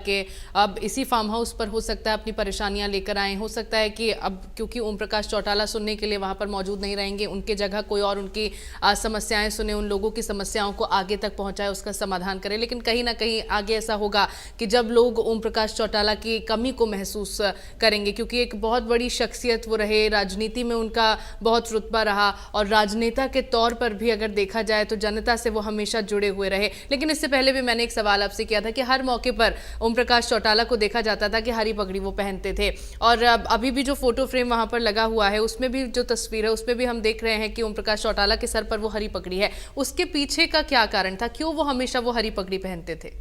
कि अब इसी फार्म हाउस पर हो सकता है अपनी परेशानियां लेकर आए। हो सकता है कि अब क्योंकि ओम प्रकाश चौटाला सुनने के लिए वहां पर मौजूद नहीं रहेंगे, उनके जगह कोई और उनकी समस्याएं सुने, उन लोगों की समस्याओं को आगे तक पहुंचाए, उसका समाधान करे। लेकिन कहीं ना कहीं आगे ऐसा होगा कि जब लोग ओम प्रकाश चौटाला की कमी को महसूस करेंगे, क्योंकि एक बहुत बड़ी शख्सियत वो रहे, राजनीति में उनका बहुत रुतबा रहा और राजनेता के तौर पर भी अगर देखा जाए तो जनता से वो हमेशा जुड़े हुए रहे। लेकिन इससे पहले भी मैंने एक सवाल आपसे किया था कि हर मौके पर ओम प्रकाश चौटाला को देखा जाता था कि हरी पगड़ी वो पहनते थे, और अभी भी जो फोटो फ्रेम वहां पर लगा हुआ है उसमें भी जो तस्वीर है उसमें भी हम देख रहे हैं कि ओम प्रकाश चौटाला के सर पर वो हरी पगड़ी है। उसके पीछे का क्या कारण था, क्यों वो हमेशा वो हरी पगड़ी पहनते थे?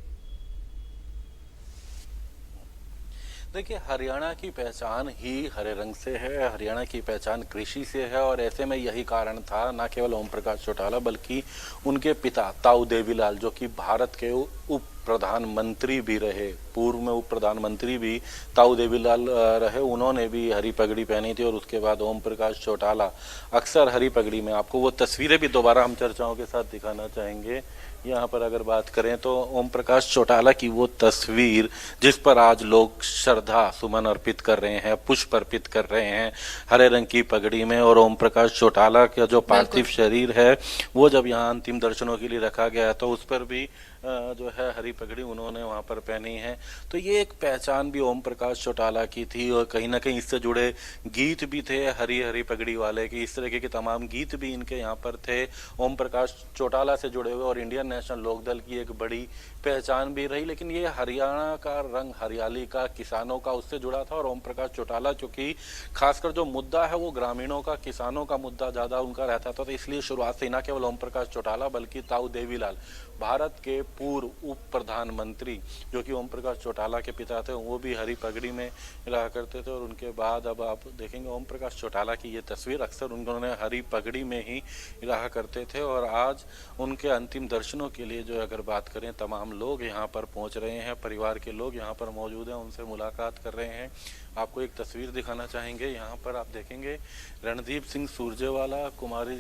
देखिए, हरियाणा की पहचान ही हरे रंग से है, हरियाणा की पहचान कृषि से है, और ऐसे में यही कारण था न केवल ओम प्रकाश चौटाला बल्कि उनके पिता ताऊ देवीलाल, जो कि भारत के उप प्रधानमंत्री भी रहे, पूर्व में उप प्रधानमंत्री भी ताऊ देवीलाल रहे, उन्होंने भी हरी पगड़ी पहनी थी। और उसके बाद ओम प्रकाश चौटाला अक्सर हरी पगड़ी में, आपको वो तस्वीरें भी दोबारा हम चर्चाओं के साथ दिखाना चाहेंगे। यहाँ पर अगर बात करें तो ओम प्रकाश चौटाला की वो तस्वीर जिस पर आज लोग श्रद्धा सुमन अर्पित कर रहे हैं, पुष्प अर्पित कर रहे हैं हरे रंग की पगड़ी में, और ओम प्रकाश चौटाला का जो पार्थिव शरीर है वो जब यहाँ अंतिम दर्शनों के लिए रखा गया तो उस पर भी जो है हरी पगड़ी उन्होंने वहां पर पहनी है। तो ये एक पहचान भी ओम प्रकाश चौटाला की थी, और कहीं ना कहीं इससे जुड़े गीत भी थे हरी हरी पगड़ी वाले की, इस तरह के तमाम गीत भी इनके यहाँ पर थे ओम प्रकाश चौटाला से जुड़े हुए, और इंडियन नेशनल लोकदल की एक बड़ी पहचान भी रही। लेकिन ये हरियाणा का रंग, हरियाली का, किसानों का, उससे जुड़ा था। और ओम प्रकाश चौटाला चूंकि खासकर जो मुद्दा है वो ग्रामीणों का, किसानों का मुद्दा ज्यादा उनका रहता था, तो इसलिए शुरुआत से न केवल ओम प्रकाश चौटाला बल्कि ताऊ देवीलाल, भारत के पूर्व उप प्रधानमंत्री जो कि ओम प्रकाश चौटाला के पिता थे, वो भी हरी पगड़ी में रहा करते थे। और उनके बाद अब आप देखेंगे ओम प्रकाश चौटाला की ये तस्वीर, अक्सर उन्होंने हरी पगड़ी में ही रहा करते थे। और आज उनके अंतिम दर्शनों के लिए जो अगर बात करें, तमाम लोग यहाँ पर पहुंच रहे हैं, परिवार के लोग यहाँ पर मौजूद हैं, उनसे मुलाकात कर रहे हैं। आपको एक तस्वीर दिखाना चाहेंगे, यहाँ पर आप देखेंगे रणदीप सिंह सुरजेवाला, कुमारी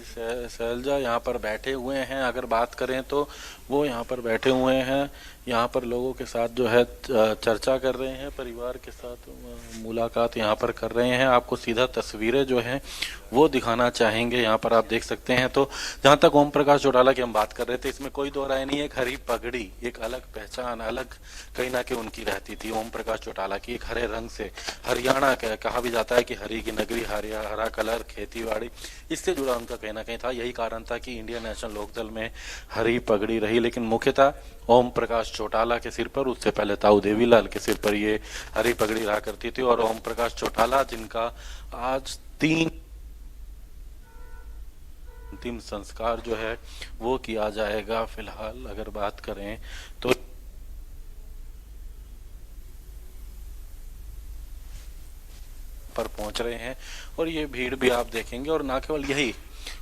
शैलजा यहाँ पर बैठे हुए हैं। अगर बात करें तो वो यहाँ पर बैठे हुए हैं, यहाँ पर लोगों के साथ जो है चर्चा कर रहे हैं, परिवार के साथ मुलाकात यहाँ पर कर रहे हैं। आपको सीधा तस्वीरें जो हैं वो दिखाना चाहेंगे, यहाँ पर आप देख सकते हैं। तो जहाँ तक ओम प्रकाश चौटाला की हम बात कर रहे थे, इसमें कोई दो राय नहीं है, एक हरी पगड़ी एक अलग पहचान, अलग कहीं ना कहीं उनकी रहती थी ओम प्रकाश चौटाला की, एक हरे रंग से। हरियाणा कहा भी जाता है कि हरी की नगरी, हरा कलर, खेती बाड़ी, इससे जुड़ा उनका कहीं ना कहीं था। यही कारण था कि इंडियन नेशनल लोकदल में हरी पगड़ी रही। लेकिन मुख्यतः ओम प्रकाश चौटाला के सिर पर, उससे पहले ताऊ देवीलाल के सिर पर ये हरी पगड़ी रहा करती थी। और ओम प्रकाश चौटाला जिनका आज अंतिम संस्कार जो है वो किया जाएगा। फिलहाल अगर बात करें तो पर पहुंच रहे हैं, और ये भीड़ भी आप देखेंगे। और ना केवल यही,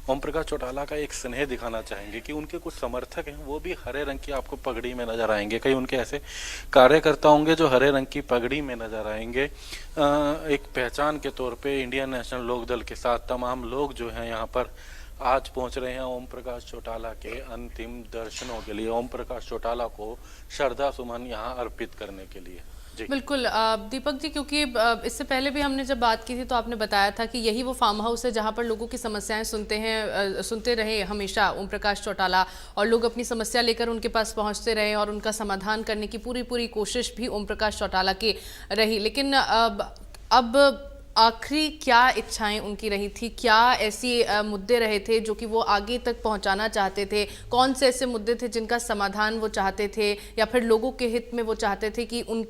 ओम प्रकाश चौटाला का एक स्नेह दिखाना चाहेंगे कि उनके कुछ समर्थक हैं वो भी हरे रंग की आपको पगड़ी में नजर आएंगे। कई उनके ऐसे कार्यकर्ता होंगे जो हरे रंग की पगड़ी में नजर आएंगे। एक पहचान के तौर पे इंडियन नेशनल लोकदल के साथ तमाम लोग जो हैं यहाँ पर आज पहुंच रहे हैं ओम प्रकाश चौटाला के अंतिम दर्शनों के लिए, ओम प्रकाश चौटाला को श्रद्धा सुमन यहाँ अर्पित करने के लिए। बिल्कुल दीपक जी, क्योंकि इससे पहले भी हमने जब बात की थी तो आपने बताया था कि यही वो फार्म हाउस है जहां पर लोगों की समस्याएं सुनते रहे हमेशा ओम प्रकाश चौटाला, और लोग अपनी समस्या लेकर उनके पास पहुंचते रहे और उनका समाधान करने की पूरी कोशिश भी ओम प्रकाश चौटाला की रही। लेकिन अब आखिरी क्या इच्छाएं उनकी रही थी, क्या ऐसी मुद्दे रहे थे जो कि वो आगे तक पहुंचाना चाहते थे? कौन से ऐसे मुद्दे थे जिनका समाधान वो चाहते थे, या फिर लोगों के हित में वो चाहते थे कि उनकी